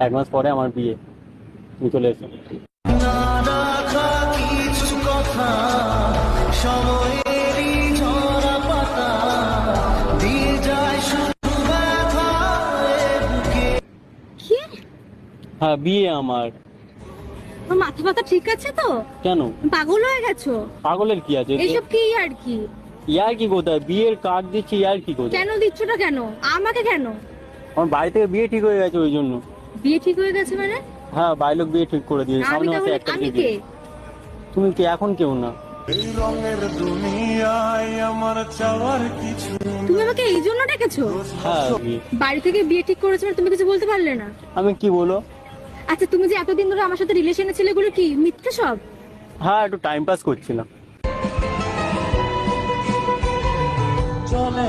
1 মাস পরে আমার বিয়ে, তুমি চলে এসো। কি? হ্যাঁ, বিয়ে আমার। তোমার মাথা ব্যথা ঠিক আছে তো? কেন? পাগল হয়ে গেছো? পাগলের কি আছে? এইসব কি আর কি? ইয়ার কি কোথায়? বিয়ের কার্ড দিচ্ছি, ইয়ার কি কোথায়? কেন দিচ্ছ না? কেন আমাকে? কেন আমার বাড়ি থেকে বিয়ে ঠিক হয়ে গেছে, ওই জন্য। বিয়ে ঠিক হয়ে গেছে মানে? হ্যাঁ, বাড়ির লোক বিয়ে ঠিক করে দিয়েছে আমি সামনে মাসে তাহলে 1 তারিখে আমি কে? বিয়ে। তুমি কি এখন কেউ না? এই রঙের দুনিয়ায় আমার চাওয়ার কিছু তুমি আমাকে এই জন্য ডেকেছো? হ্যাঁ, বিয়ে। বাড়ি থেকে বিয়ে ঠিক করেছো মানে তুমি কিছু বলতে পারলে না? আমি কি বলো? আচ্ছা, তুমি যে এতদিন ধরে আমার সাথে রিলেশনে ছিলে, এগুলো কি মিথ্যে সব? হ্যাঁ, একটু টাইম পাস করছিলাম। চলে